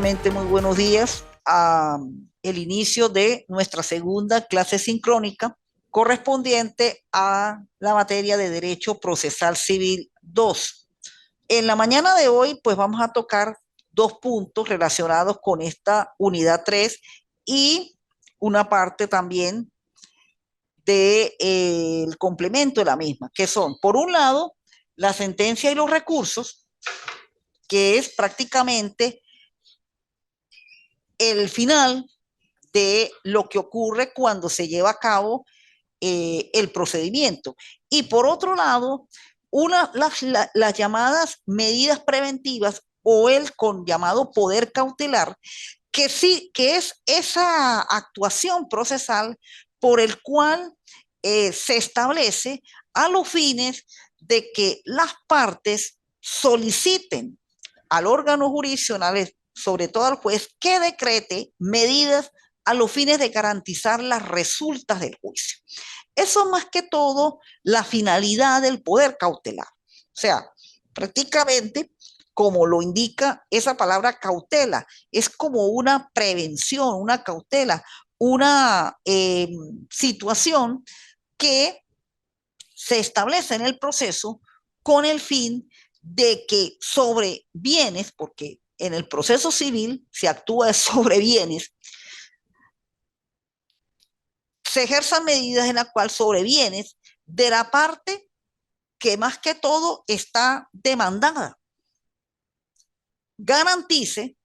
Nuevamente, muy buenos días a el inicio de nuestra segunda clase sincrónica correspondiente a la materia de Derecho Procesal Civil 2. En la mañana de hoy, pues vamos a tocar dos puntos relacionados con esta unidad 3 y una parte también del complemento de la misma, que son, por un lado, la sentencia y los recursos, que es prácticamente el final de lo que ocurre cuando se lleva a cabo el procedimiento. Y por otro lado, las llamadas medidas preventivas o el con llamado poder cautelar, que sí, que es esa actuación procesal por el cual se establece a los fines de que las partes soliciten al órgano jurisdiccional, sobre todo al juez, que decrete medidas a los fines de garantizar las resultas del juicio. Eso es más que todo la finalidad del poder cautelar. O sea, prácticamente, como lo indica esa palabra cautela, es como una prevención, una cautela, una situación que se establece en el proceso con el fin de que sobre bienes, porque en el proceso civil se actúa sobre bienes, se ejerzan medidas en la cual sobre bienes de la parte que más que todo está demandada, garantice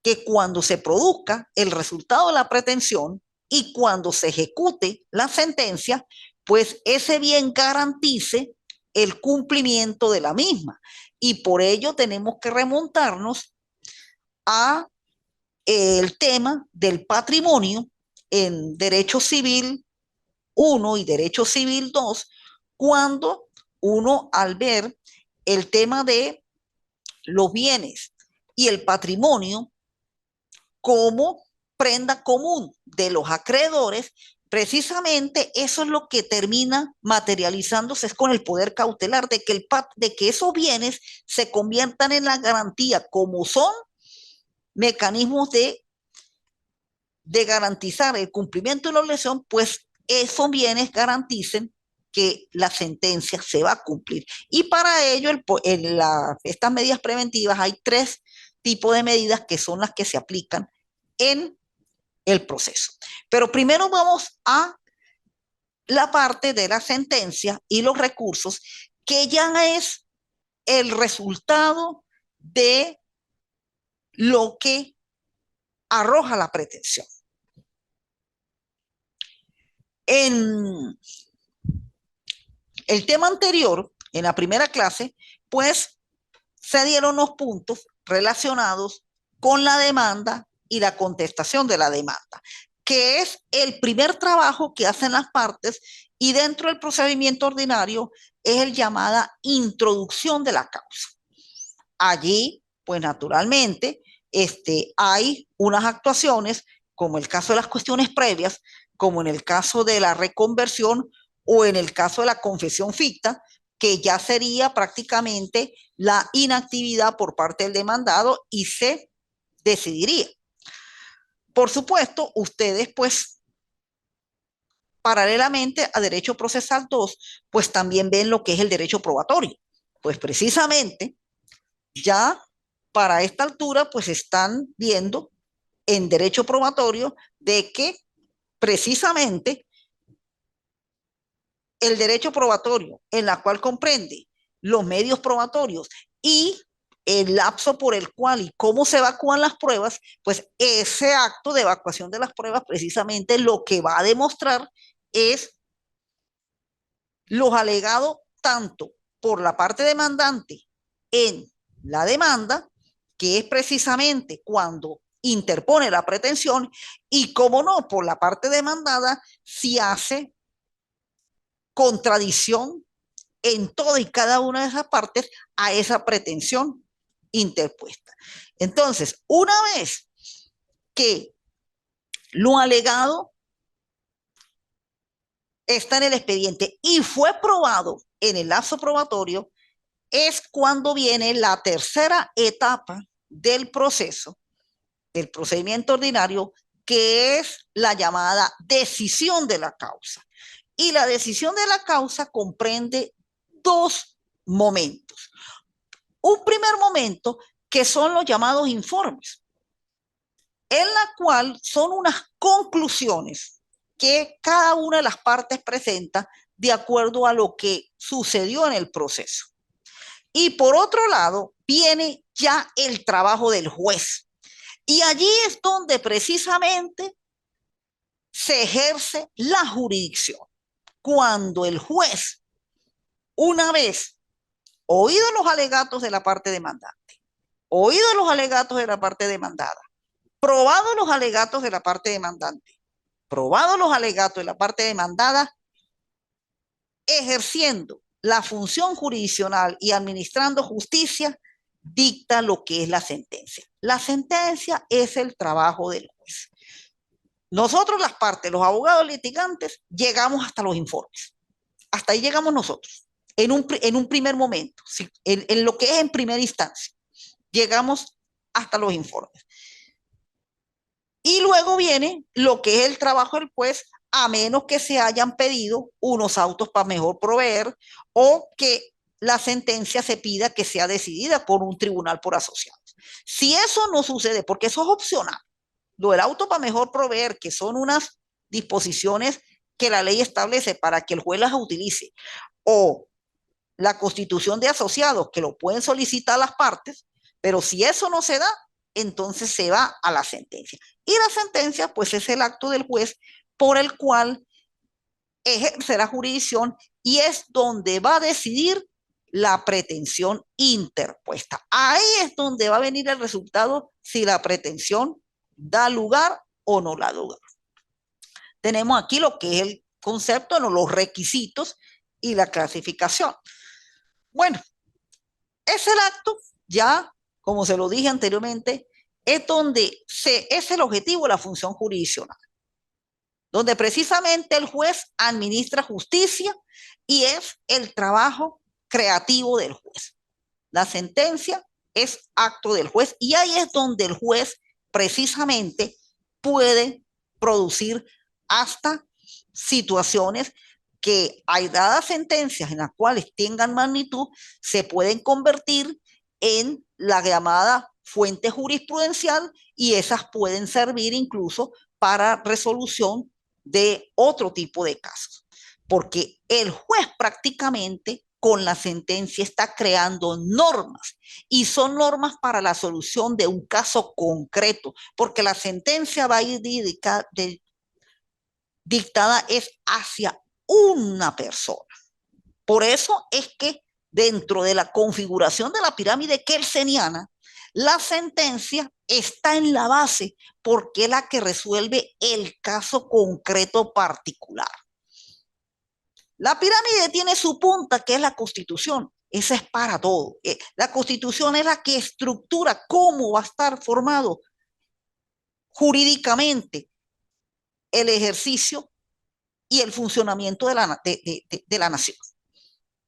que cuando se produzca el resultado de la pretensión y cuando se ejecute la sentencia, pues ese bien garantice el cumplimiento de la misma. Y por ello tenemos que remontarnos a el tema del patrimonio en Derecho Civil 1 y Derecho Civil 2, cuando uno al ver el tema de los bienes y el patrimonio como prenda común de los acreedores, precisamente eso es lo que termina materializándose es con el poder cautelar de que esos bienes se conviertan en la garantía, como son mecanismos de garantizar el cumplimiento de la obligación, pues esos bienes garanticen que la sentencia se va a cumplir. Y para ello, estas medidas preventivas, hay tres tipos de medidas que son las que se aplican en el proceso. Pero primero vamos a la parte de la sentencia y los recursos, que ya es el resultado de lo que arroja la pretensión. En el tema anterior, en la primera clase, pues se dieron los puntos relacionados con la demanda y la contestación de la demanda, que es el primer trabajo que hacen las partes y dentro del procedimiento ordinario es el llamada introducción de la causa. Allí, pues naturalmente, hay unas actuaciones, como el caso de las cuestiones previas, como en el caso de la reconversión o en el caso de la confesión ficta, que ya sería prácticamente la inactividad por parte del demandado y se decidiría. Por supuesto, ustedes pues paralelamente a derecho procesal 2, pues también ven lo que es el derecho probatorio. Pues precisamente ya para esta altura pues están viendo en derecho probatorio de que precisamente el derecho probatorio, en la cual comprende los medios probatorios y el lapso por el cual y cómo se evacúan las pruebas, pues ese acto de evacuación de las pruebas precisamente lo que va a demostrar es los alegados tanto por la parte demandante en la demanda, que es precisamente cuando interpone la pretensión, y como no, por la parte demandada, si hace contradicción en toda y cada una de esas partes a esa pretensión interpuesta. Entonces, una vez que lo alegado está en el expediente y fue probado en el lapso probatorio, es cuando viene la tercera etapa del proceso, del procedimiento ordinario, que es la llamada decisión de la causa. Y la decisión de la causa comprende dos momentos. Un primer momento, que son los llamados informes, en la cual son unas conclusiones que cada una de las partes presenta de acuerdo a lo que sucedió en el proceso. Y por otro lado, viene ya el trabajo del juez. Y allí es donde precisamente se ejerce la jurisdicción. Cuando el juez, una vez oídos los alegatos de la parte demandante, oídos los alegatos de la parte demandada, probados los alegatos de la parte demandante, probados los alegatos de la parte demandada, ejerciendo la función jurisdiccional y administrando justicia, dicta lo que es la sentencia. La sentencia es el trabajo del juez. Nosotros las partes, los abogados litigantes, llegamos hasta los informes. Hasta ahí llegamos nosotros, en un primer momento, ¿sí? En lo que es en primera instancia. Llegamos hasta los informes. Y luego viene lo que es el trabajo del juez, a menos que se hayan pedido unos autos para mejor proveer o que la sentencia se pida que sea decidida por un tribunal por asociados. Si eso no sucede, porque eso es opcional, lo del auto para mejor proveer, que son unas disposiciones que la ley establece para que el juez las utilice, o la constitución de asociados, que lo pueden solicitar las partes, pero si eso no se da, entonces se va a la sentencia. Y la sentencia, pues, es el acto del juez por el cual ejerce la jurisdicción y es donde va a decidir la pretensión interpuesta. Ahí es donde va a venir el resultado si la pretensión da lugar o no da lugar. Tenemos aquí lo que es el concepto, ¿no? Los requisitos y la clasificación. Bueno, es el acto, ya como se lo dije anteriormente, es donde es el objetivo de la función jurisdiccional, donde precisamente el juez administra justicia y es el trabajo creativo del juez. La sentencia es acto del juez y ahí es donde el juez precisamente puede producir hasta situaciones que hay dadas sentencias en las cuales tengan magnitud, se pueden convertir en la llamada fuente jurisprudencial y esas pueden servir incluso para resolución de otro tipo de casos. Porque el juez prácticamente con la sentencia está creando normas y son normas para la solución de un caso concreto, porque la sentencia va a ir dictada es hacia una persona. Por eso es que dentro de la configuración de la pirámide kelseniana, la sentencia está en la base porque es la que resuelve el caso concreto particular. La pirámide tiene su punta, que es la Constitución. Esa es para todo. La Constitución es la que estructura cómo va a estar formado jurídicamente el ejercicio y el funcionamiento de la nación,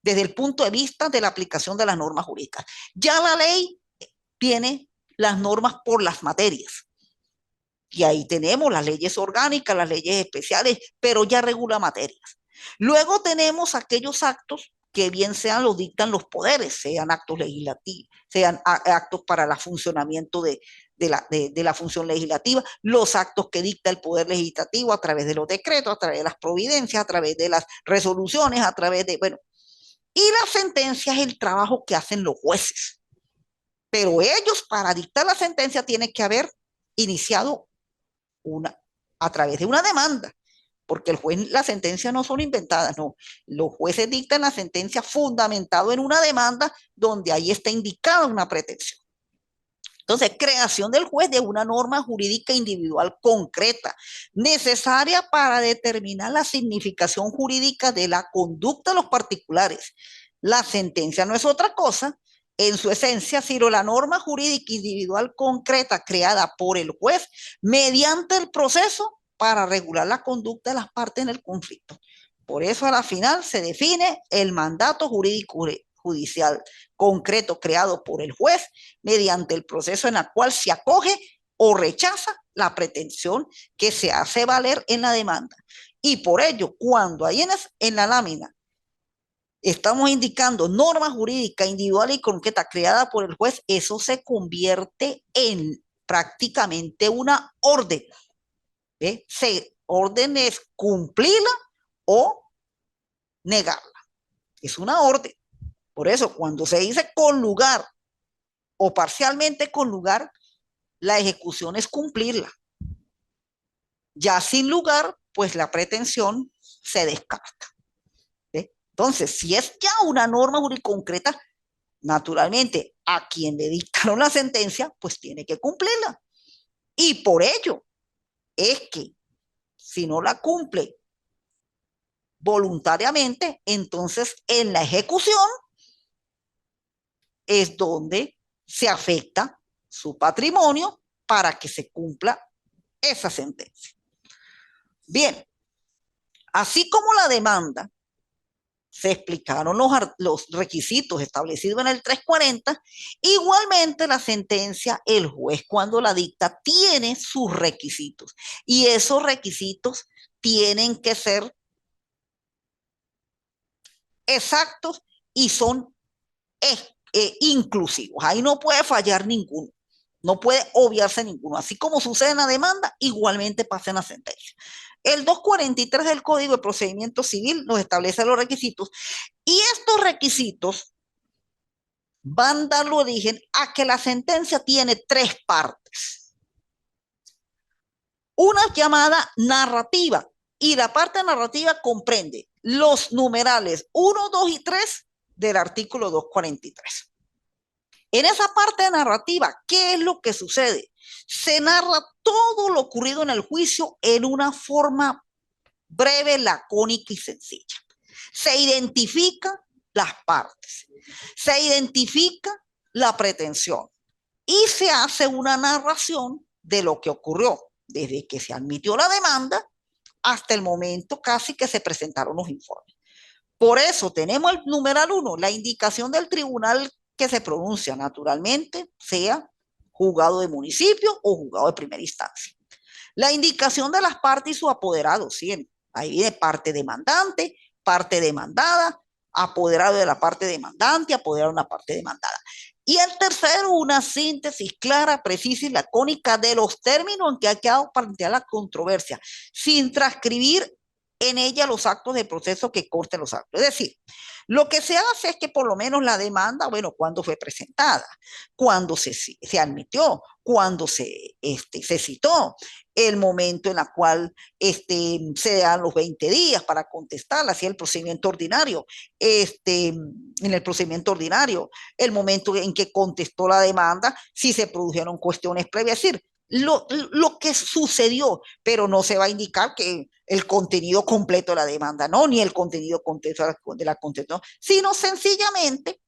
desde el punto de vista de la aplicación de las normas jurídicas. Ya la ley tiene las normas por las materias. Y ahí tenemos las leyes orgánicas, las leyes especiales, pero ya regula materias. Luego tenemos aquellos actos que bien sean los dictan los poderes, sean actos legislativos, sean actos para el funcionamiento de la función legislativa, los actos que dicta el poder legislativo a través de los decretos, a través de las providencias, a través de las resoluciones, a través de, bueno, y la sentencia es el trabajo que hacen los jueces. Pero ellos para dictar la sentencia tienen que haber iniciado a través de una demanda, porque el juez, las sentencias no son inventadas, no. Los jueces dictan la sentencia fundamentado en una demanda donde ahí está indicada una pretensión. Entonces, creación del juez de una norma jurídica individual concreta, necesaria para determinar la significación jurídica de la conducta de los particulares. La sentencia no es otra cosa, en su esencia, sino la norma jurídica individual concreta creada por el juez mediante el proceso para regular la conducta de las partes en el conflicto. Por eso, a la final, se define el mandato jurídico judicial concreto creado por el juez mediante el proceso en el cual se acoge o rechaza la pretensión que se hace valer en la demanda. Y por ello, cuando ahí en la lámina estamos indicando norma jurídica individual y concreta creada por el juez, eso se convierte en prácticamente una orden. ¿Ve? Orden es cumplirla o negarla. Es una orden. Por eso, cuando se dice con lugar o parcialmente con lugar, la ejecución es cumplirla. Ya sin lugar, pues la pretensión se descarta. ¿Ve? Entonces, si es ya una norma jurídica concreta, naturalmente, a quien le dictaron la sentencia, pues tiene que cumplirla. Y por ello es que si no la cumple voluntariamente, entonces en la ejecución es donde se afecta su patrimonio para que se cumpla esa sentencia. Bien, así como la demanda, se explicaron los requisitos establecidos en el 340, igualmente la sentencia, el juez cuando la dicta tiene sus requisitos y esos requisitos tienen que ser exactos y son inclusivos. Ahí no puede fallar ninguno, no puede obviarse ninguno. Así como sucede en la demanda, igualmente pasa en la sentencia. El 243 del Código de Procedimiento Civil nos establece los requisitos y estos requisitos van a dar origen a que la sentencia tiene tres partes. Una llamada narrativa y la parte narrativa comprende los numerales 1, 2 y 3 del artículo 243. En esa parte narrativa, ¿qué es lo que sucede? Se narra todo lo ocurrido en el juicio en una forma breve, lacónica y sencilla. Se identifica las partes, se identifica la pretensión y se hace una narración de lo que ocurrió desde que se admitió la demanda hasta el momento casi que se presentaron los informes. Por eso tenemos el numeral 1, la indicación del tribunal que se pronuncia naturalmente, sea juzgado de municipio o juzgado de primera instancia. La indicación de las partes y su apoderado, ¿sí? Ahí viene parte demandante, parte demandada, apoderado de la parte demandante, apoderado de una parte demandada. Y el tercero, una síntesis clara, precisa y lacónica de los términos en que ha quedado planteada la controversia, sin transcribir en ella los actos de proceso que consten los actos. Es decir, lo que se hace es que por lo menos la demanda, bueno, cuando fue presentada, cuando se admitió, cuando se citó, el momento en el cual se dan los 20 días para contestarla, así el procedimiento ordinario, en el procedimiento ordinario, el momento en que contestó la demanda, si se produjeron cuestiones previas, es decir, lo que sucedió, pero no se va a indicar que el contenido completo de la demanda, no, ni el contenido completo de la contestación, sino sencillamente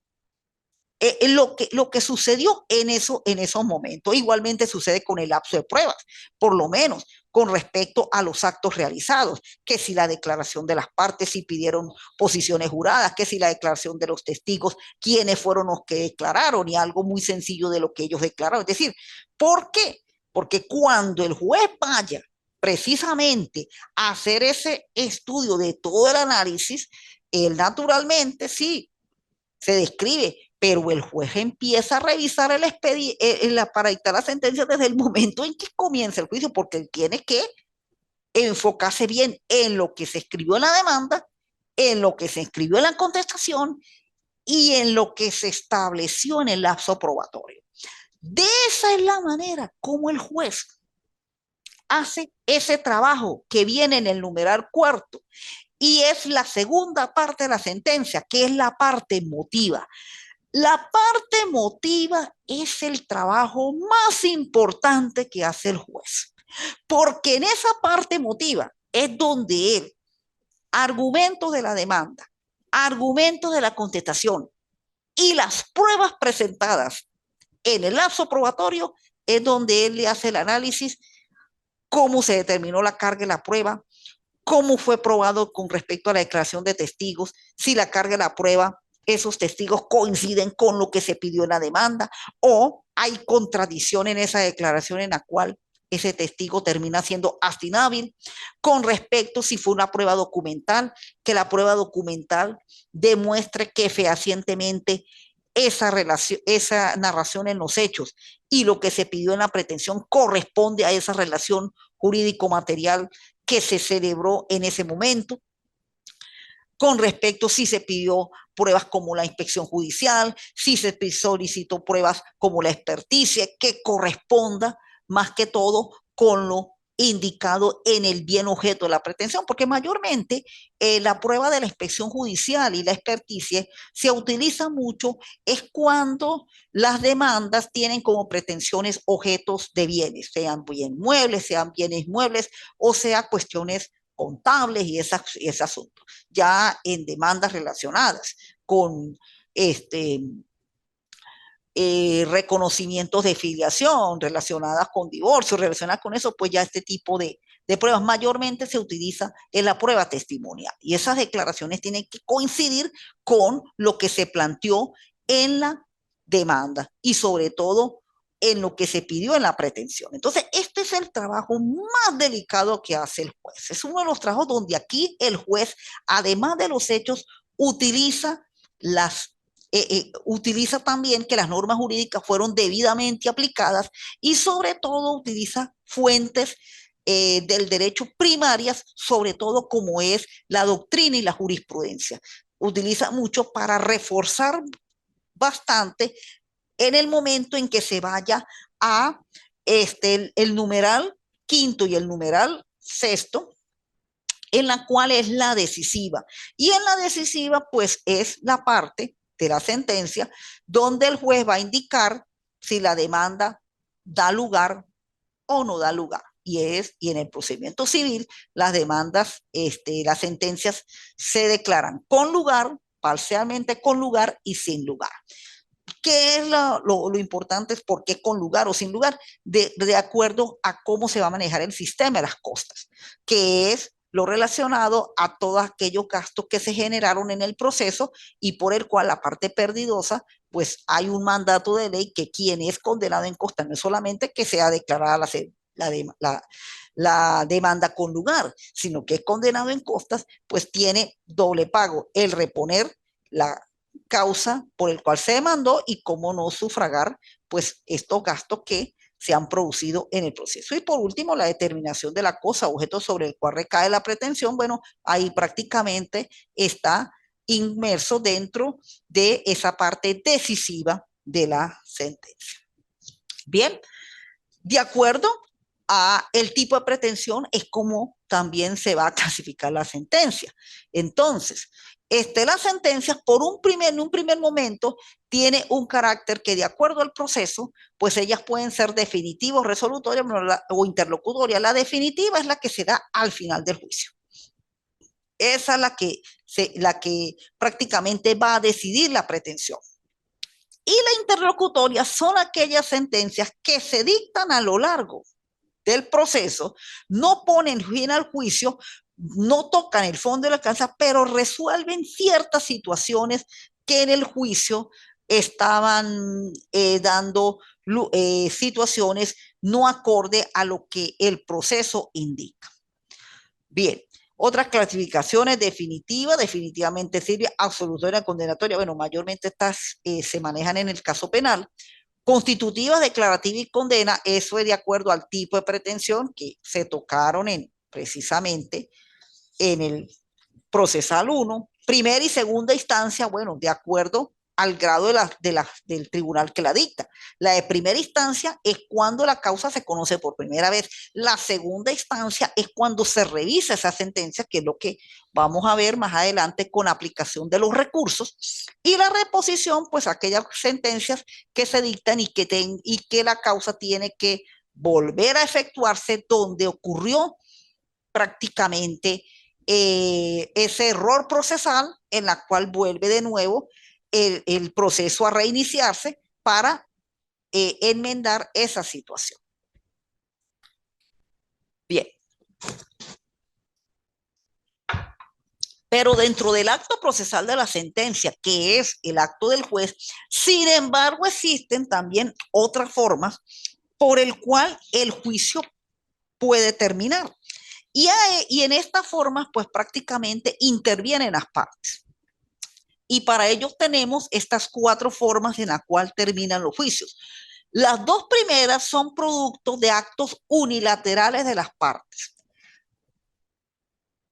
lo que sucedió en esos momentos. Igualmente sucede con el lapso de pruebas, por lo menos con respecto a los actos realizados, que si la declaración de las partes, si pidieron posiciones juradas, que si la declaración de los testigos, quiénes fueron los que declararon y algo muy sencillo de lo que ellos declararon. Es decir, ¿por qué? Porque cuando el juez vaya precisamente a hacer ese estudio de todo el análisis, él naturalmente sí se describe, pero el juez empieza a revisar el expediente para dictar la sentencia desde el momento en que comienza el juicio, porque él tiene que enfocarse bien en lo que se escribió en la demanda, en lo que se escribió en la contestación y en lo que se estableció en el lapso probatorio. De esa es la manera como el juez hace ese trabajo que viene en el numeral cuarto y es la segunda parte de la sentencia, que es la parte emotiva. La parte emotiva es el trabajo más importante que hace el juez, porque en esa parte emotiva es donde él, argumentos de la demanda, argumentos de la contestación y las pruebas presentadas en el lapso probatorio, es donde él le hace el análisis, cómo se determinó la carga de la prueba, cómo fue probado con respecto a la declaración de testigos, si la carga de la prueba esos testigos coinciden con lo que se pidió en la demanda o hay contradicción en esa declaración en la cual ese testigo termina siendo hasta inhábil con respecto si fue una prueba documental, que la prueba documental demuestre que fehacientemente esa relación, esa narración en los hechos y lo que se pidió en la pretensión corresponde a esa relación jurídico-material que se celebró en ese momento. Con respecto si se pidió pruebas como la inspección judicial, si se solicitó pruebas como la experticia, que corresponda más que todo con lo indicado en el bien objeto de la pretensión, porque mayormente la prueba de la inspección judicial y la experticia se utiliza mucho es cuando las demandas tienen como pretensiones objetos de bienes, sean bien muebles, sean bienes muebles o sea cuestiones contables y ese asunto. Ya en demandas relacionadas con reconocimientos de filiación, relacionadas con divorcio, relacionadas con eso, pues ya este tipo de pruebas mayormente se utiliza en la prueba testimonial. Y esas declaraciones tienen que coincidir con lo que se planteó en la demanda y sobre todo en lo que se pidió en la pretensión. Entonces, este es el trabajo más delicado que hace el juez. Es uno de los trabajos donde aquí el juez, además de los hechos, utiliza utiliza también que las normas jurídicas fueron debidamente aplicadas y sobre todo utiliza fuentes del derecho primarias, sobre todo como es la doctrina y la jurisprudencia. Utiliza mucho para reforzar bastante en el momento en que se vaya a el numeral quinto y el numeral sexto, en la cual es la decisiva. Y en la decisiva, pues es la parte de la sentencia donde el juez va a indicar si la demanda da lugar o no da lugar. Y en el procedimiento civil, las demandas, las sentencias se declaran con lugar, parcialmente con lugar y sin lugar. ¿Qué es lo importante? Es por qué con lugar o sin lugar, de acuerdo a cómo se va a manejar el sistema de las costas, que es lo relacionado a todos aquellos gastos que se generaron en el proceso y por el cual la parte perdidosa, pues hay un mandato de ley que quien es condenado en costa no es solamente que sea declarada la demanda con lugar, sino que es condenado en costas, pues tiene doble pago, el reponer la causa por el cual se demandó y cómo no sufragar pues estos gastos que se han producido en el proceso. Y por último, la determinación de la cosa, objeto sobre el cual recae la pretensión, bueno, ahí prácticamente está inmerso dentro de esa parte decisiva de la sentencia. Bien, de acuerdo a el tipo de pretensión es como también se va a clasificar la sentencia. Entonces, las sentencias en un primer momento tiene un carácter que de acuerdo al proceso, pues ellas pueden ser definitivas, resolutorias o interlocutorias. La definitiva es la que se da al final del juicio. Esa es la que prácticamente va a decidir la pretensión. Y la interlocutoria son aquellas sentencias que se dictan a lo largo del proceso, no ponen fin al juicio, no tocan el fondo de la causa, pero resuelven ciertas situaciones que en el juicio estaban dando situaciones no acorde a lo que el proceso indica. Bien, otras clasificaciones definitivamente sirve, absolutoria, condenatoria. Bueno, mayormente estas se manejan en el caso penal. Constitutiva, declarativa y condena, eso es de acuerdo al tipo de pretensión que se tocaron precisamente en el procesal 1. Primera y segunda instancia, bueno, de acuerdo al grado del tribunal que la dicta. La de primera instancia es cuando la causa se conoce por primera vez. La segunda instancia es cuando se revisa esa sentencia, que es lo que vamos a ver más adelante con aplicación de los recursos. Y la reposición, pues aquellas sentencias que se dictan y que la causa tiene que volver a efectuarse donde ocurrió prácticamente ese error procesal en la cual vuelve de nuevo el proceso a reiniciarse para enmendar esa situación. Bien. Pero dentro del acto procesal de la sentencia, que es el acto del juez, sin embargo, existen también otras formas por el cual el juicio puede terminar. Y en estas formas, pues prácticamente intervienen las partes. Y para ello tenemos estas cuatro formas en las cuales terminan los juicios. Las dos primeras son producto de actos unilaterales de las partes.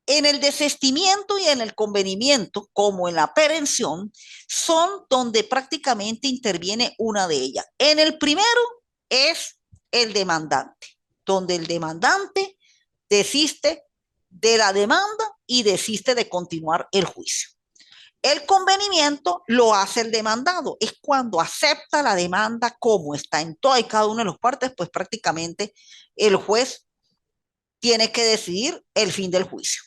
En el desistimiento y en el convenimiento, como en la perención, son donde prácticamente interviene una de ellas. En el primero es el demandante, donde el demandante desiste de la demanda y desiste de continuar el juicio. El convenimiento lo hace el demandado, es cuando acepta la demanda como está en toda y cada una de las partes, pues prácticamente el juez tiene que decidir el fin del juicio.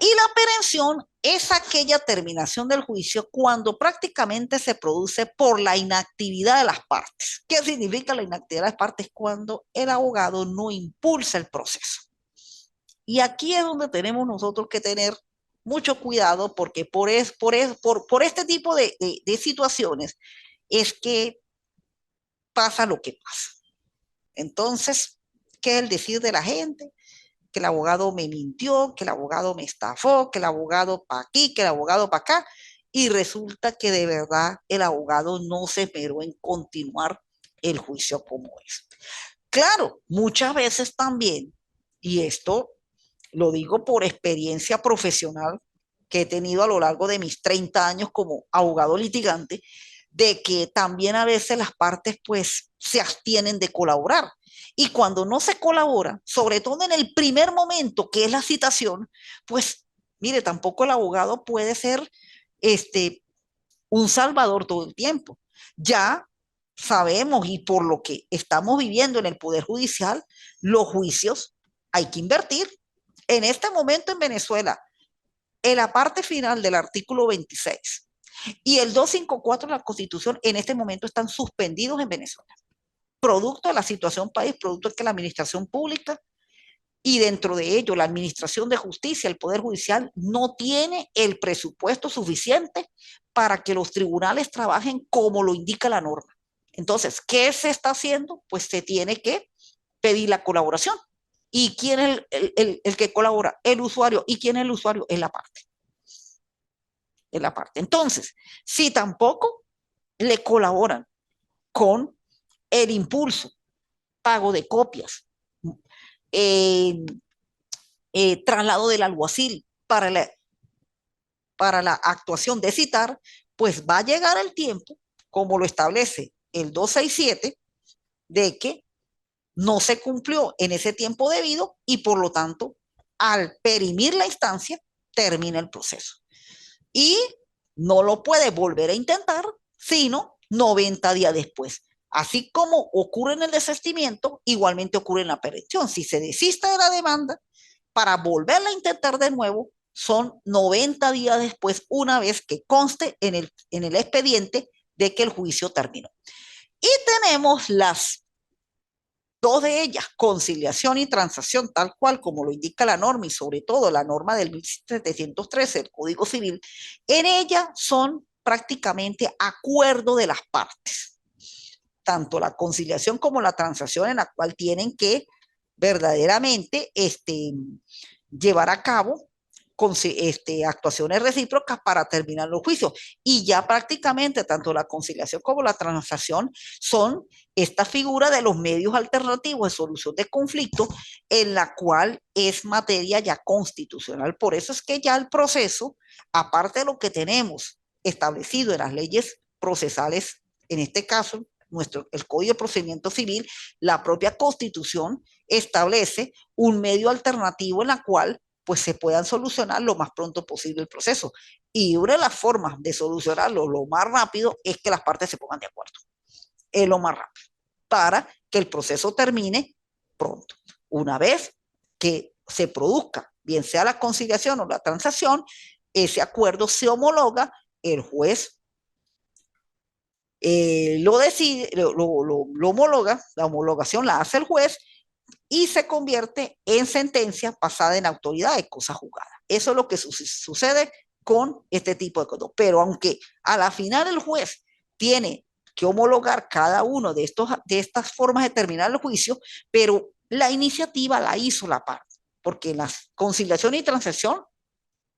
Y la perención es aquella terminación del juicio cuando prácticamente se produce por la inactividad de las partes. ¿Qué significa la inactividad de las partes? Cuando el abogado no impulsa el proceso. Y aquí es donde tenemos nosotros que tener mucho cuidado porque por este tipo de situaciones es que pasa lo que pasa. Entonces, ¿qué es el decir de la gente? Que el abogado me mintió, que el abogado me estafó, que el abogado para aquí, que el abogado para acá, y resulta que de verdad el abogado no se esmeró en continuar el juicio como es. Claro, muchas veces también, y esto lo digo por experiencia profesional que he tenido a lo largo de mis 30 años como abogado litigante, de que también a veces las partes pues se abstienen de colaborar. Y cuando no se colabora, sobre todo en el primer momento que es la citación, pues mire, tampoco el abogado puede ser un salvador todo el tiempo. Ya sabemos y por lo que estamos viviendo en el Poder Judicial, los juicios hay que invertir. En este momento en Venezuela, en la parte final del artículo 26 y el 254 de la Constitución en este momento están suspendidos en Venezuela. Producto de la situación país, producto de que la administración pública y dentro de ello la administración de justicia, el Poder Judicial, no tiene el presupuesto suficiente para que los tribunales trabajen como lo indica la norma. Entonces, ¿qué se está haciendo? Pues se tiene que pedir la colaboración. ¿Y quién es el que colabora? El usuario. ¿Y quién es el usuario? Es la parte. Es la parte. Entonces, si tampoco le colaboran con el impulso, pago de copias, eh, traslado del alguacil para la actuación de citar, pues va a llegar el tiempo, como lo establece el 267, de que no se cumplió en ese tiempo debido y por lo tanto, al perimir la instancia, termina el proceso. Y no lo puede volver a intentar, sino 90 días después. Así como ocurre en el desistimiento, igualmente ocurre en la perención. Si se desiste de la demanda, para volverla a intentar de nuevo, son 90 días después, una vez que conste en el expediente de que el juicio terminó. Y tenemos las dos de ellas, conciliación y transacción, tal cual como lo indica la norma y sobre todo la norma del 1713 del Código Civil, en ella son prácticamente acuerdo de las partes, tanto la conciliación como la transacción en la cual tienen que verdaderamente llevar a cabo con actuaciones recíprocas para terminar los juicios. Y ya prácticamente tanto la conciliación como la transacción son esta figura de los medios alternativos de solución de conflictos en la cual es materia ya constitucional. Por eso es que ya el proceso, aparte de lo que tenemos establecido en las leyes procesales, en este caso, el Código de Procedimiento Civil, la propia Constitución establece un medio alternativo en la cual pues se puedan solucionar lo más pronto posible el proceso. Y una de las formas de solucionarlo lo más rápido es que las partes se pongan de acuerdo. Es lo más rápido para que el proceso termine pronto. Una vez que se produzca, bien sea la conciliación o la transacción, ese acuerdo se homologa, el juez lo decide, lo homologa, la homologación la hace el juez y se convierte en sentencia pasada en autoridad de cosa juzgada. Eso es lo que sucede con este tipo de cosas. Pero aunque a la final el juez tiene que homologar cada uno de estas formas de terminar el juicio, pero la iniciativa la hizo la parte, porque en la conciliación y transacción,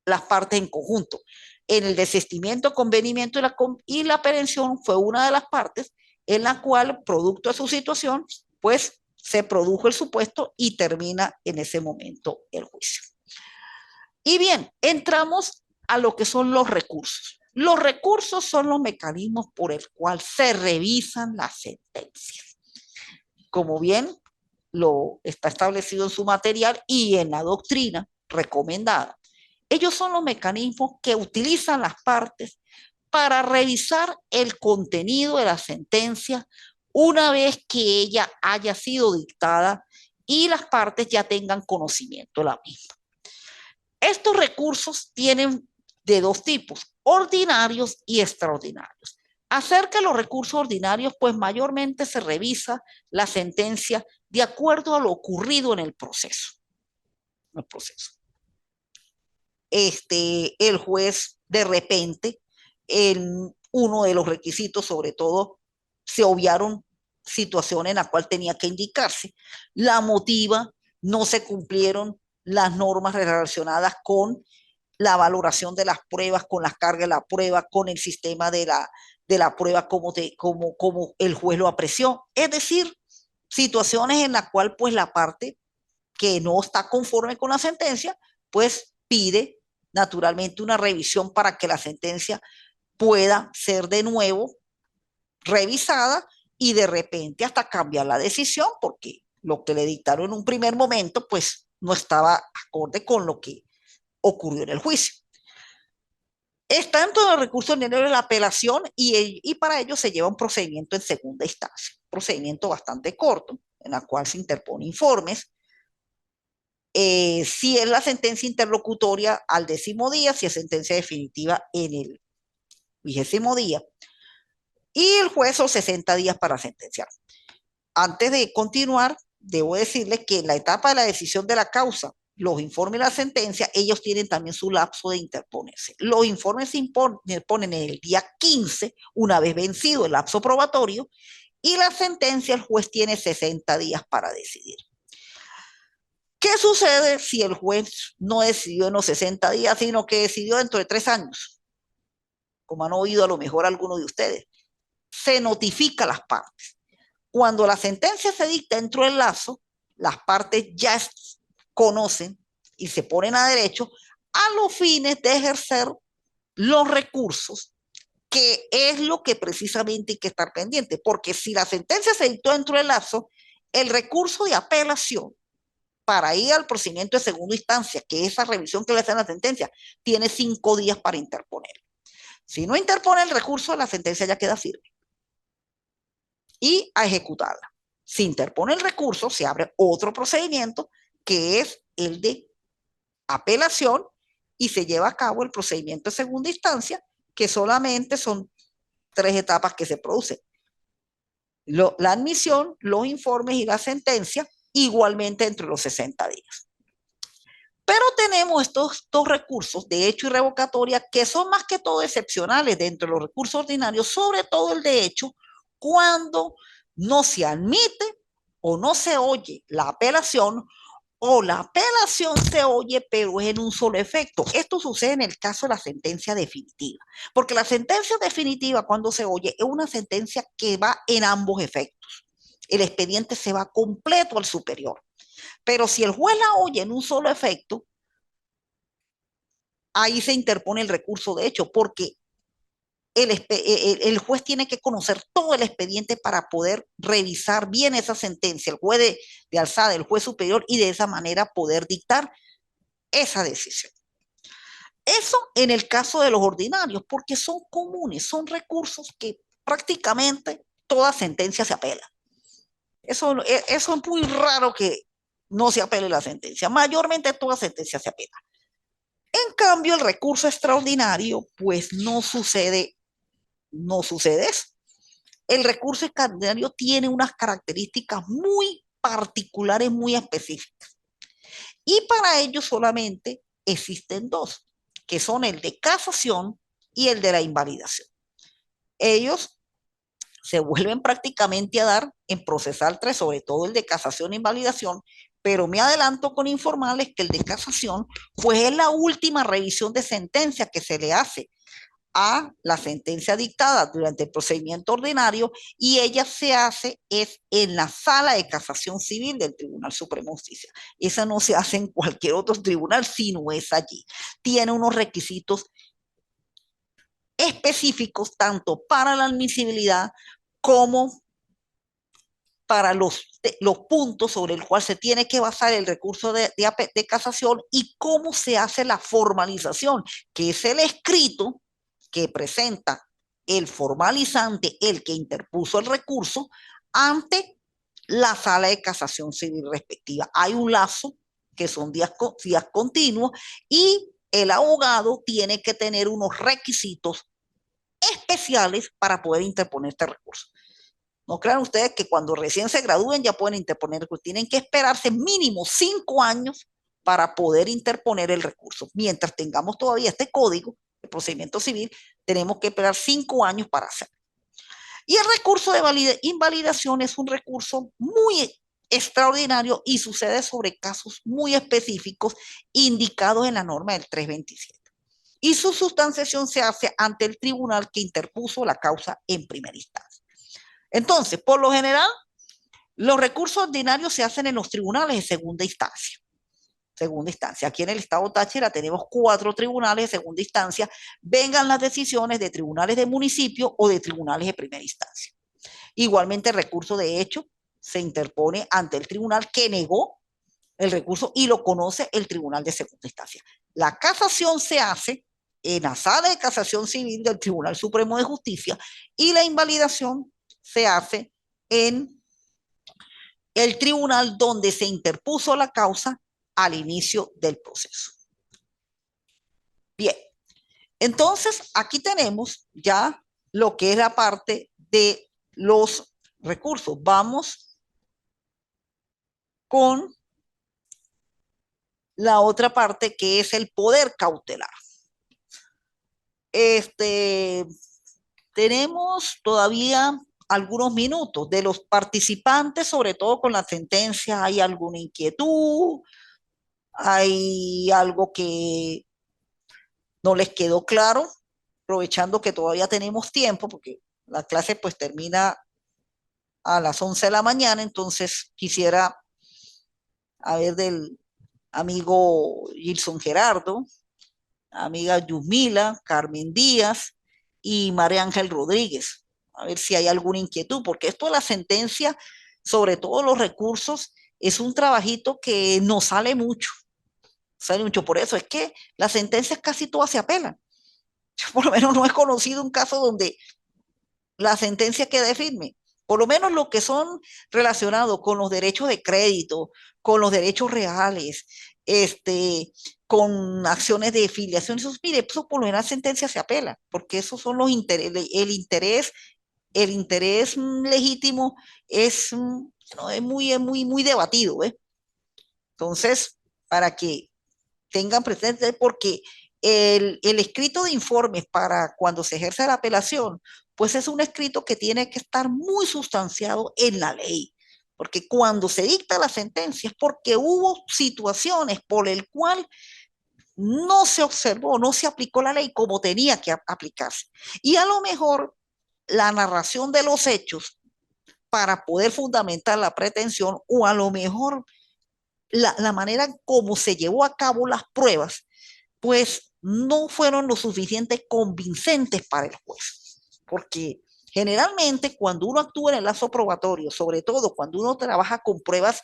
las partes en conjunto. En el desistimiento, convenimiento y la aprehensión fue una de las partes en la cual, producto de su situación, pues se produjo el supuesto y termina en ese momento el juicio. Y bien, entramos a lo que son los recursos. Los recursos son los mecanismos por el cual se revisan las sentencias. Como bien lo está establecido en su material y en la doctrina recomendada. Ellos son los mecanismos que utilizan las partes para revisar el contenido de la sentencia una vez que ella haya sido dictada y las partes ya tengan conocimiento de la misma. Estos recursos tienen de dos tipos, ordinarios y extraordinarios. Acerca de los recursos ordinarios, pues mayormente se revisa la sentencia de acuerdo a lo ocurrido en el proceso. El juez de repente, en uno de los requisitos, sobre todo, se obviaron situaciones en las cuales tenía que indicarse. La motiva, no se cumplieron las normas relacionadas con la valoración de las pruebas, con las cargas de la prueba, con el sistema de la prueba, como el juez lo apreció. Es decir, situaciones en las cuales pues la parte que no está conforme con la sentencia, pues pide naturalmente una revisión para que la sentencia pueda ser de nuevo revisada y de repente hasta cambiar la decisión, porque lo que le dictaron en un primer momento, pues no estaba acorde con lo que ocurrió en el juicio. Está en todo el recurso de la apelación y para ello se lleva un procedimiento en segunda instancia, un procedimiento bastante corto, en el cual se interpone informes. Si es la sentencia interlocutoria al 10º día, si es sentencia definitiva en el 20º día, y el juez son 60 días para sentenciar. Antes de continuar, debo decirles que en la etapa de la decisión de la causa, los informes y la sentencia, ellos tienen también su lapso de interponerse. Los informes se interponen en el día 15, una vez vencido el lapso probatorio, y la sentencia el juez tiene 60 días para decidir. ¿Qué sucede si el juez no decidió en los 60 días, sino que decidió dentro de 3 años? Como han oído a lo mejor algunos de ustedes. Se notifica a las partes. Cuando la sentencia se dicta dentro del lazo, las partes ya conocen y se ponen a derecho a los fines de ejercer los recursos, que es lo que precisamente hay que estar pendiente, porque si la sentencia se dictó dentro del lazo, el recurso de apelación para ir al procedimiento de segunda instancia, que esa revisión que le hacen la sentencia, tiene 5 días para interponer. Si no interpone el recurso, la sentencia ya queda firme y a ejecutarla. Si interpone el recurso, se abre otro procedimiento que es el de apelación y se lleva a cabo el procedimiento de segunda instancia, que solamente son 3 etapas que se producen. La admisión, los informes y la sentencia, igualmente entre los 60 días. Pero tenemos estos 2 recursos de hecho y revocatoria que son más que todo excepcionales dentro de los recursos ordinarios, sobre todo el de hecho, cuando no se admite o no se oye la apelación, o la apelación se oye pero es en un solo efecto. Esto sucede en el caso de la sentencia definitiva, porque la sentencia definitiva cuando se oye es una sentencia que va en ambos efectos. El expediente se va completo al superior. Pero si el juez la oye en un solo efecto, ahí se interpone el recurso de hecho, porque el juez tiene que conocer todo el expediente para poder revisar bien esa sentencia, el juez de alzada, el juez superior, y de esa manera poder dictar esa decisión. Eso en el caso de los ordinarios, porque son comunes, son recursos que prácticamente toda sentencia se apela. Eso es muy raro que no se apele la sentencia. Mayormente toda sentencia se apela. En cambio, el recurso extraordinario, pues no sucede eso. El recurso extraordinario tiene unas características muy particulares muy específicas. Y para ello solamente existen dos, que son el de casación y el de la invalidación. Ellos se vuelven prácticamente a dar en procesal 3, sobre todo el de casación e invalidación, pero me adelanto con informarles que el de casación, pues es la última revisión de sentencia que se le hace a la sentencia dictada durante el procedimiento ordinario y ella se hace es en la sala de casación civil del Tribunal Supremo de Justicia. Esa no se hace en cualquier otro tribunal, sino es allí. Tiene unos requisitos específicos tanto para la admisibilidad como para los puntos sobre el cual se tiene que basar el recurso de casación y cómo se hace la formalización, que es el escrito que presenta el formalizante, el que interpuso el recurso, ante la sala de casación civil respectiva. Hay un lazo que son días continuos y el abogado tiene que tener unos requisitos especiales para poder interponer este recurso. No crean ustedes que cuando recién se gradúen ya pueden interponer recurso. Tienen que esperarse mínimo 5 años para poder interponer el recurso. Mientras tengamos todavía este código de procedimiento civil, tenemos que esperar 5 años para hacerlo. Y el recurso de invalidación es un recurso muy extraordinario y sucede sobre casos muy específicos indicados en la norma del 327. Y su sustanciación se hace ante el tribunal que interpuso la causa en primera instancia. Entonces, por lo general, los recursos ordinarios se hacen en los tribunales de segunda instancia. Segunda instancia. Aquí en el estado Táchira tenemos 4 tribunales de segunda instancia. Vengan las decisiones de tribunales de municipio o de tribunales de primera instancia. Igualmente, el recurso de hecho se interpone ante el tribunal que negó el recurso y lo conoce el tribunal de segunda instancia. La casación se hace en la sala de casación civil del Tribunal Supremo de Justicia y la invalidación se hace en el tribunal donde se interpuso la causa al inicio del proceso. Bien, entonces aquí tenemos ya lo que es la parte de los recursos. Vamos con la otra parte que es el poder cautelar. Tenemos todavía algunos minutos de los participantes, sobre todo con la sentencia. ¿Hay alguna inquietud? ¿Hay algo que no les quedó claro? Aprovechando que todavía tenemos tiempo, porque la clase pues termina a las 11 de la mañana, entonces quisiera a ver del amigo Gilson Gerardo, amiga Yusmila, Carmen Díaz y María Ángel Rodríguez. A ver si hay alguna inquietud, porque esto de la sentencia, sobre todo los recursos, es un trabajito que no sale mucho. Sale mucho. Por eso es que las sentencias casi todas se apelan. Yo por lo menos no he conocido un caso donde la sentencia quede firme. Por lo menos lo que son relacionados con los derechos de crédito, con los derechos reales, con acciones de filiación, eso, mire, eso por lo menos la sentencia se apela, porque esos son los intereses, el interés legítimo es, no, muy debatido, ¿eh? Entonces, para que tengan presente, porque el escrito de informes para cuando se ejerce la apelación, pues es un escrito que tiene que estar muy sustanciado en la ley, porque cuando se dicta la sentencia es porque hubo situaciones por el cual no se observó, no se aplicó la ley como tenía que aplicarse. Y a lo mejor la narración de los hechos para poder fundamentar la pretensión o a lo mejor la manera como se llevó a cabo las pruebas, pues no fueron lo suficiente convincentes para el juez. Porque generalmente cuando uno actúa en el lazo probatorio, sobre todo cuando uno trabaja con pruebas,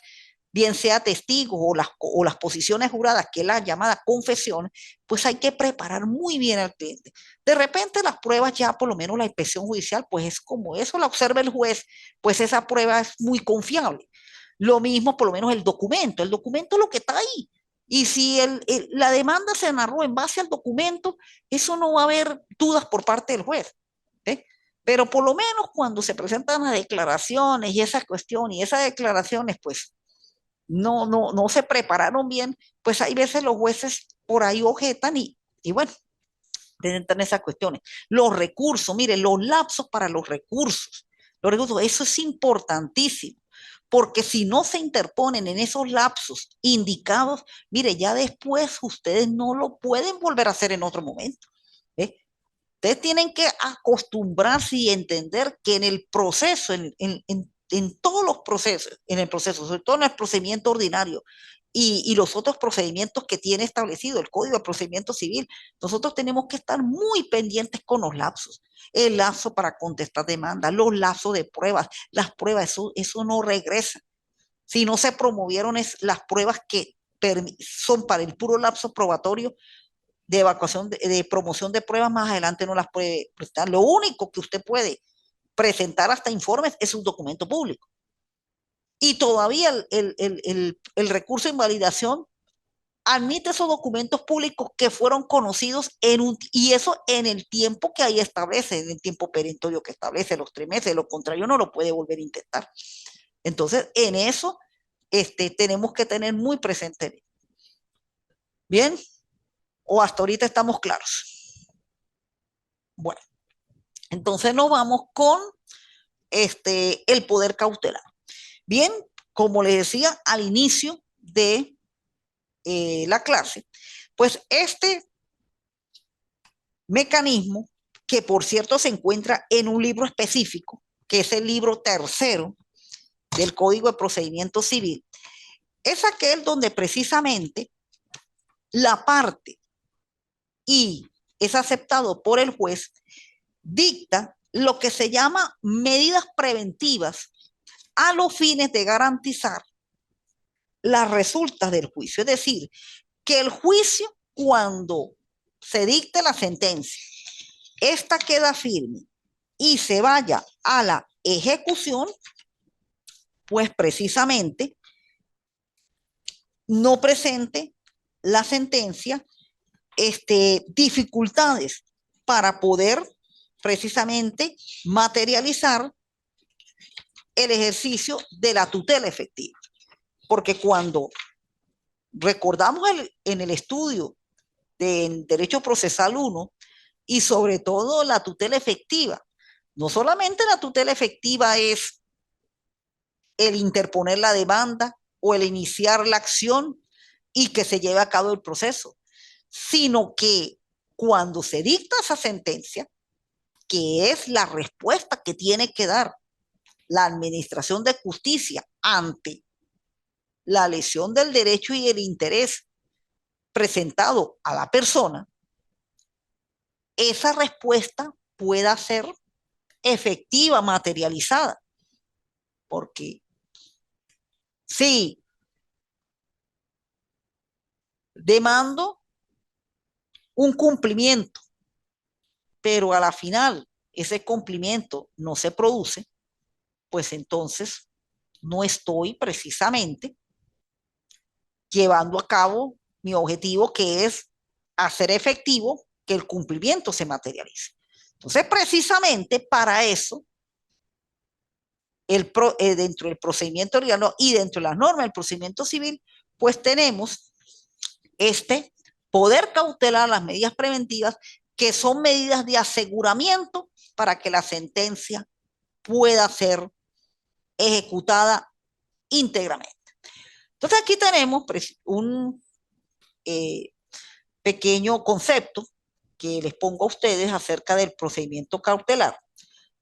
bien sea testigos o las posiciones juradas, que es la llamada confesión, pues hay que preparar muy bien al cliente. De repente las pruebas ya, por lo menos la inspección judicial, pues es como eso la observa el juez, pues esa prueba es muy confiable. Lo mismo, por lo menos el documento es lo que está ahí. Y si la demanda se narró en base al documento, eso no va a haber dudas por parte del juez. ¿Eh? Pero por lo menos cuando se presentan las declaraciones y esas cuestiones, y esas declaraciones, pues no se prepararon bien, pues hay veces los jueces por ahí objetan y bueno, entran esas cuestiones. Los recursos, mire, los lapsos para los recursos, eso es importantísimo, porque si no se interponen en esos lapsos indicados, mire, ya después ustedes no lo pueden volver a hacer en otro momento. ¿Eh? Ustedes tienen que acostumbrarse y entender que en el proceso, en todos los procesos, en el proceso, sobre todo en el procedimiento ordinario y los otros procedimientos que tiene establecido el Código de Procedimiento Civil, nosotros tenemos que estar muy pendientes con los lapsos. El lapso para contestar demandas, los lapsos de pruebas, las pruebas, eso no regresa. Si no se promovieron las pruebas que son para el puro lapso probatorio, de evacuación, de promoción de pruebas, más adelante no las puede prestar. Lo único que usted puede presentar hasta informes es un documento público. Y todavía el recurso de invalidación admite esos documentos públicos que fueron conocidos y eso en el tiempo que ahí establece, en el tiempo perentorio que establece, los 3 meses, lo contrario no lo puede volver a intentar. Entonces, en eso tenemos que tener muy presente. ¿Bien? ¿O hasta ahorita estamos claros? Bueno, entonces nos vamos con el poder cautelar. Bien, como les decía al inicio de la clase, pues este mecanismo, que por cierto se encuentra en un libro específico, que es el libro tercero del Código de Procedimiento Civil, es aquel donde precisamente la parte y es aceptado por el juez, dicta lo que se llama medidas preventivas a los fines de garantizar las resultas del juicio. Es decir, que el juicio, cuando se dicte la sentencia, esta queda firme y se vaya a la ejecución, pues precisamente no presente la sentencia dificultades para poder precisamente materializar el ejercicio de la tutela efectiva. Porque cuando recordamos en el estudio de Derecho Procesal 1 y sobre todo la tutela efectiva, no solamente la tutela efectiva es el interponer la demanda o el iniciar la acción y que se lleve a cabo el proceso, sino que cuando se dicta esa sentencia, que es la respuesta que tiene que dar la administración de justicia ante la lesión del derecho y el interés presentado a la persona, esa respuesta pueda ser efectiva, materializada. Porque si demando un cumplimiento, pero a la final ese cumplimiento no se produce, pues entonces no estoy precisamente llevando a cabo mi objetivo, que es hacer efectivo que el cumplimiento se materialice. Entonces, precisamente para eso, dentro del procedimiento legal y dentro de las normas del procedimiento civil, pues tenemos poder cautelar, las medidas preventivas, que son medidas de aseguramiento para que la sentencia pueda ser ejecutada íntegramente. Entonces aquí tenemos un pequeño concepto que les pongo a ustedes acerca del procedimiento cautelar.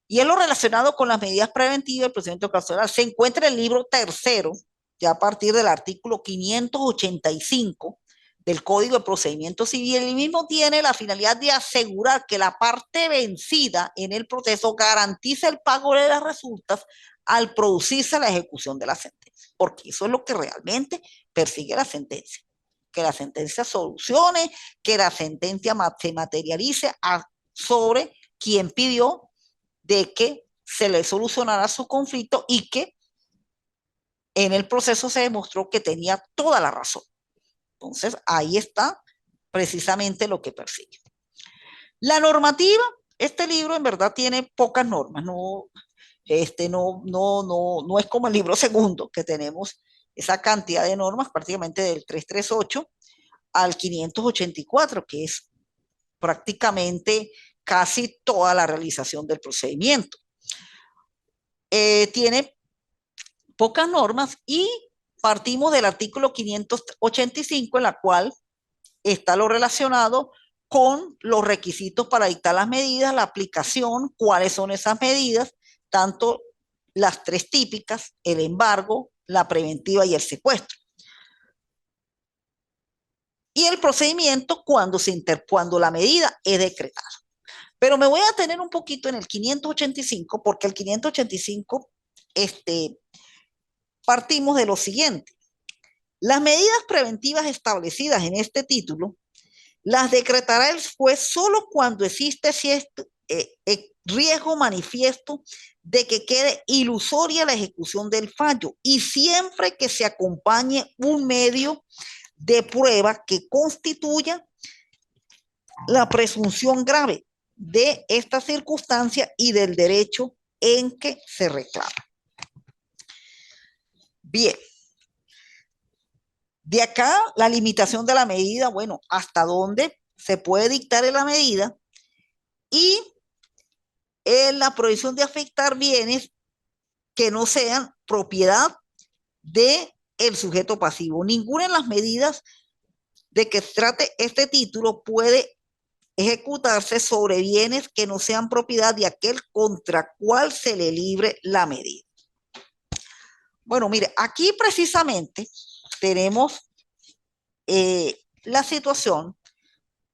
Y en lo relacionado con las medidas preventivas del procedimiento cautelar se encuentra en el libro tercero, ya a partir del artículo 585 del Código de Procedimiento Civil. El mismo tiene la finalidad de asegurar que la parte vencida en el proceso garantice el pago de las resultas al producirse la ejecución de la sentencia, porque eso es lo que realmente persigue la sentencia, que la sentencia solucione, que la sentencia se materialice sobre quien pidió de que se le solucionara su conflicto y que en el proceso se demostró que tenía toda la razón. Entonces, ahí está precisamente lo que persigue. La normativa Este libro en verdad tiene pocas normas, no es como el libro segundo, que tenemos esa cantidad de normas, prácticamente del 338 al 584, que es prácticamente casi toda la realización del procedimiento. Tiene pocas normas y partimos del artículo 585, en la cual está lo relacionado con los requisitos para dictar las medidas, la aplicación, cuáles son esas medidas, tanto las tres típicas, el embargo, la preventiva y el secuestro. Y el procedimiento cuando la medida es decretada. Pero me voy a tener un poquito en el 585, porque el 585 partimos de lo siguiente. Las medidas preventivas establecidas en este título las decretará el juez solo cuando existe riesgo manifiesto de que quede ilusoria la ejecución del fallo y siempre que se acompañe un medio de prueba que constituya la presunción grave de esta circunstancia y del derecho en que se reclama. Bien. De acá la limitación de la medida, bueno, hasta dónde se puede dictar en la medida y la prohibición de afectar bienes que no sean propiedad del sujeto pasivo. Ninguna de las medidas de que trate este título puede ejecutarse sobre bienes que no sean propiedad de aquel contra cual se le libre la medida. Bueno, mire, aquí precisamente tenemos la situación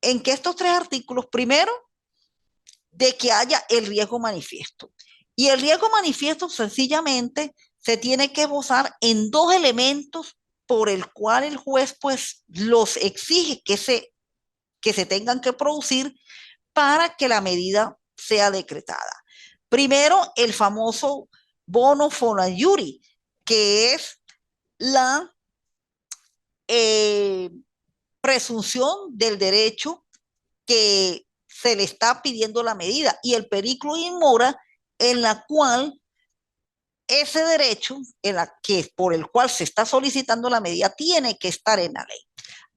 en que estos tres artículos, primero, de que haya el riesgo manifiesto. Y el riesgo manifiesto sencillamente se tiene que esbozar en dos elementos por el cual el juez pues los exige que se tengan que producir para que la medida sea decretada. Primero, el famoso bono fortiori, que es la presunción del derecho que se le está pidiendo la medida y el periculum in mora, en la cual ese derecho por el cual se está solicitando la medida tiene que estar en la ley.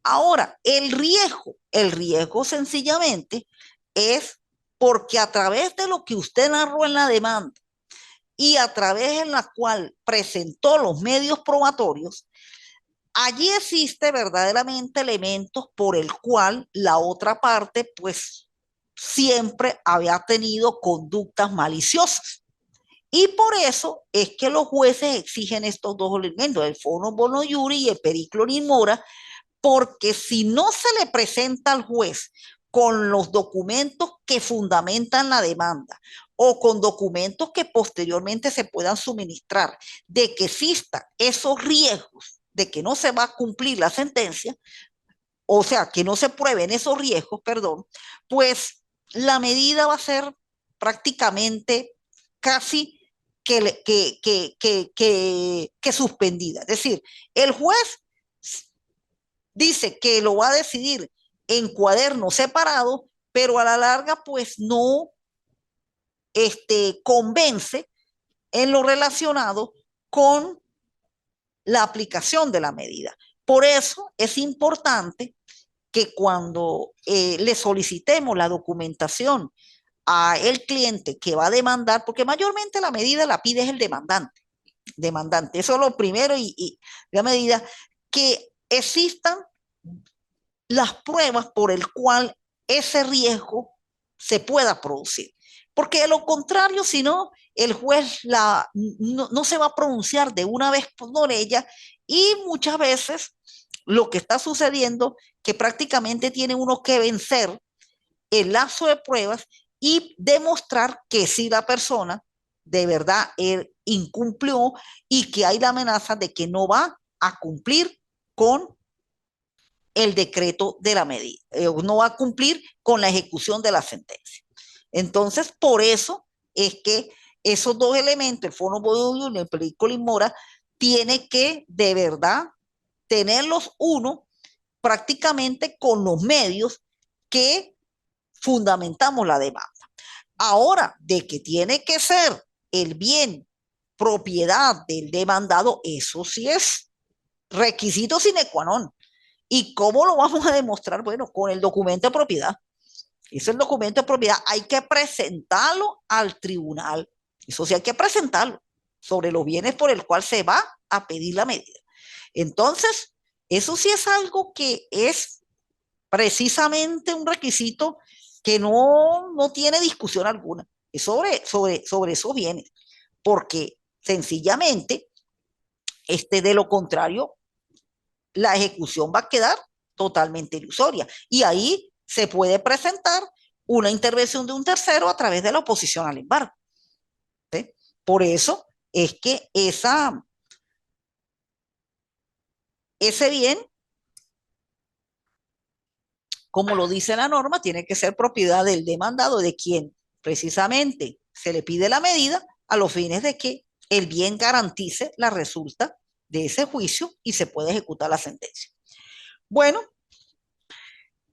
Ahora, el riesgo sencillamente es porque a través de lo que usted narró en la demanda y a través en la cual presentó los medios probatorios, allí existe verdaderamente elementos por el cual la otra parte pues siempre había tenido conductas maliciosas. Y por eso es que los jueces exigen estos dos elementos, el fono bono iuri y el periculum in mora, porque si no se le presenta al juez con los documentos que fundamentan la demanda o con documentos que posteriormente se puedan suministrar de que existan esos riesgos de que no se va a cumplir la sentencia, o sea, que no se prueben esos riesgos, perdón, pues la medida va a ser prácticamente casi que suspendida. Es decir, el juez dice que lo va a decidir en cuadernos separados, pero a la larga pues no convence en lo relacionado con la aplicación de la medida. Por eso es importante que cuando le solicitemos la documentación a el cliente que va a demandar, porque mayormente la medida la pide es el demandante. Eso es lo primero y la medida que existan las pruebas por el cual ese riesgo se pueda producir. Porque de lo contrario, si no, el juez no se va a pronunciar de una vez por ella y muchas veces lo que está sucediendo que prácticamente tiene uno que vencer el lazo de pruebas y demostrar que si la persona de verdad incumplió y que hay la amenaza de que no va a cumplir con el decreto de la medida, no va a cumplir con la ejecución de la sentencia. Entonces, por eso es que esos dos elementos, el fono bono y el periculum in mora, tiene que de verdad tenerlos uno prácticamente con los medios que fundamentamos la demanda. Ahora, de que tiene que ser el bien propiedad del demandado, eso sí es requisito sine qua non. ¿Y cómo lo vamos a demostrar? Bueno, con el documento de propiedad. Es el documento de propiedad. Hay que presentarlo al tribunal. Eso sí hay que presentarlo sobre los bienes por el cual se va a pedir la medida. Entonces, eso sí es algo que es precisamente un requisito que no tiene discusión alguna. Es sobre esos bienes. Porque sencillamente, de lo contrario, la ejecución va a quedar totalmente ilusoria. Y ahí se puede presentar una intervención de un tercero a través de la oposición al embargo. ¿Sí? Por eso es que ese bien, como lo dice la norma, tiene que ser propiedad del demandado, de quien precisamente se le pide la medida a los fines de que el bien garantice la resulta de ese juicio y se puede ejecutar la sentencia. Bueno,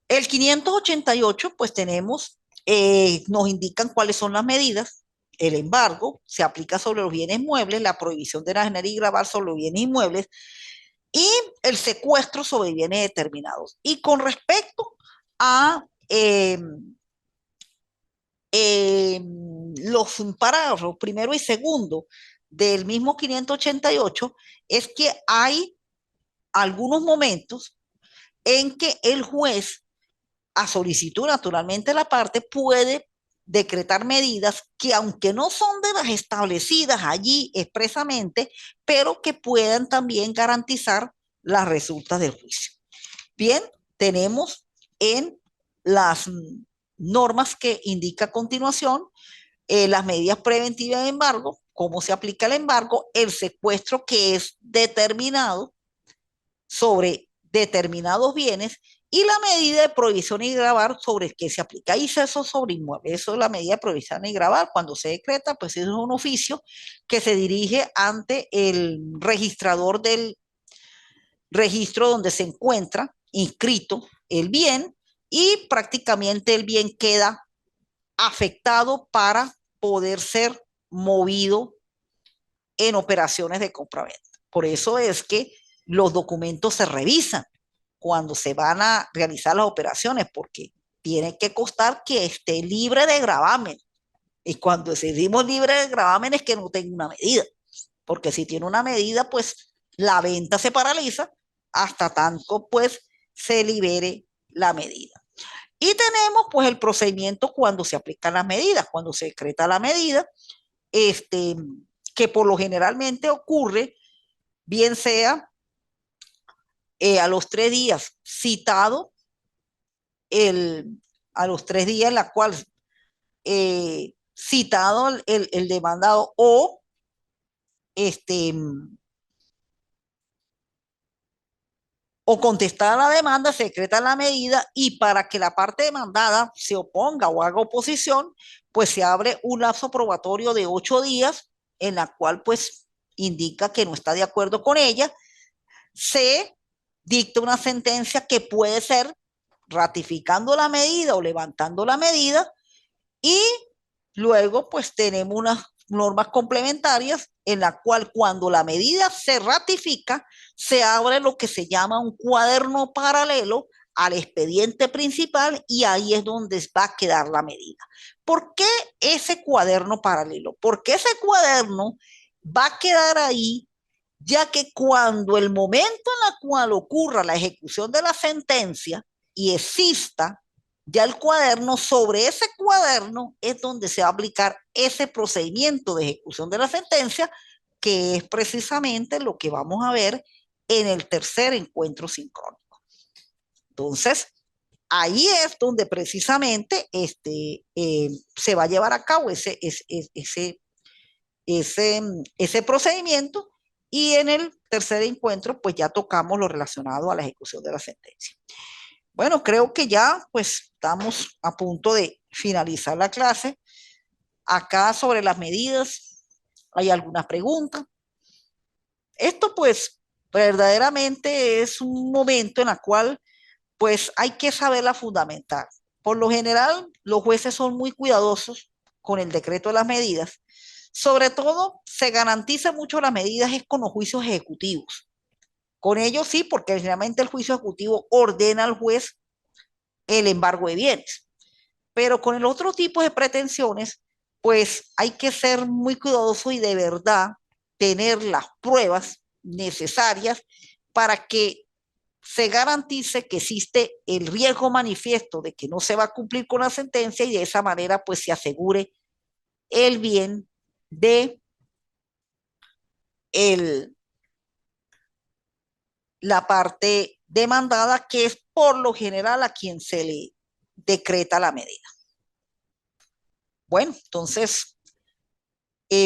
el 588, pues tenemos, nos indican cuáles son las medidas. El embargo se aplica sobre los bienes muebles, la prohibición de enajenar y gravar sobre los bienes inmuebles y el secuestro sobre bienes determinados. Y con respecto a los parágrafos primero y segundo del mismo 588, es que hay algunos momentos en que el juez, a solicitud naturalmente la parte, puede decretar medidas que aunque no son de las establecidas allí expresamente, pero que puedan también garantizar las resultas del juicio. Bien, tenemos en las normas que indica a continuación las medidas preventivas de embargo, cómo se aplica el embargo, el secuestro que es determinado sobre determinados bienes y la medida de prohibición y gravar sobre el que se aplica. Y eso sobre inmuebles. Eso es la medida de prohibición y gravar. Cuando se decreta, pues es un oficio que se dirige ante el registrador del registro donde se encuentra inscrito el bien y prácticamente el bien queda afectado para poder ser movido en operaciones de compra-venta. Por eso es que los documentos se revisan cuando se van a realizar las operaciones, porque tiene que constar que esté libre de gravamen. Y cuando decimos libre de gravamen es que no tenga una medida, porque si tiene una medida, pues la venta se paraliza hasta tanto pues se libere la medida. Y tenemos pues el procedimiento cuando se aplican las medidas, cuando se decreta la medida, que por lo generalmente ocurre, bien sea a los 3 días citado, a los 3 días en la cual citado el demandado este, o contestada la demanda, se decreta la medida y para que la parte demandada se oponga o haga oposición, pues se abre un lapso probatorio de 8 días en la cual pues indica que no está de acuerdo con ella, se dicta una sentencia que puede ser ratificando la medida o levantando la medida y luego pues tenemos unas normas complementarias en la cual cuando la medida se ratifica se abre lo que se llama un cuaderno paralelo al expediente principal y ahí es donde va a quedar la medida. ¿Por qué ese cuaderno paralelo? Porque ese cuaderno va a quedar ahí ya que cuando el momento en el cual ocurra la ejecución de la sentencia y exista ya el cuaderno, sobre ese cuaderno es donde se va a aplicar ese procedimiento de ejecución de la sentencia, que es precisamente lo que vamos a ver en el tercer encuentro sincrónico. Entonces, ahí es donde precisamente se va a llevar a cabo ese procedimiento y en el tercer encuentro pues ya tocamos lo relacionado a la ejecución de la sentencia. Bueno, creo que ya pues estamos a punto de finalizar la clase. Acá sobre las medidas hay algunas preguntas. Esto pues verdaderamente es un momento en el cual pues hay que saberla fundamentar. Por lo general, los jueces son muy cuidadosos con el decreto de las medidas. Sobre todo, se garantiza mucho las medidas es con los juicios ejecutivos. Con ellos sí, porque generalmente el juicio ejecutivo ordena al juez el embargo de bienes. Pero con el otro tipo de pretensiones, pues hay que ser muy cuidadoso y de verdad tener las pruebas necesarias para que se garantice que existe el riesgo manifiesto de que no se va a cumplir con la sentencia y de esa manera pues se asegure el bien de el, la parte demandada, que es por lo general a quien se le decreta la medida. Bueno, entonces,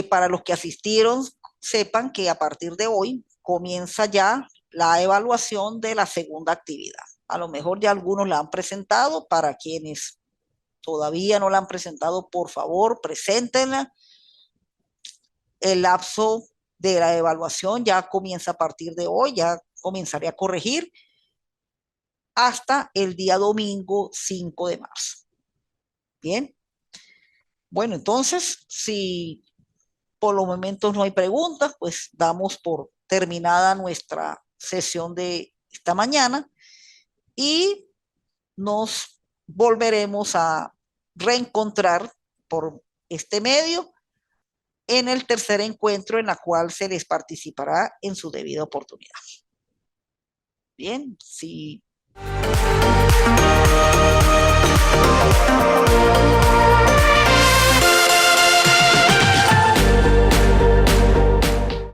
para los que asistieron, sepan que a partir de hoy comienza ya la evaluación de la segunda actividad. A lo mejor ya algunos la han presentado. Para quienes todavía no la han presentado, por favor, preséntenla. El lapso de la evaluación ya comienza a partir de hoy, ya comenzaré a corregir hasta el día domingo 5 de marzo. Bien, bueno, entonces, si por los momentos no hay preguntas, pues damos por terminada nuestra sesión de esta mañana y nos volveremos a reencontrar por este medio en el tercer encuentro en la cual se les participará en su debida oportunidad. Bien, si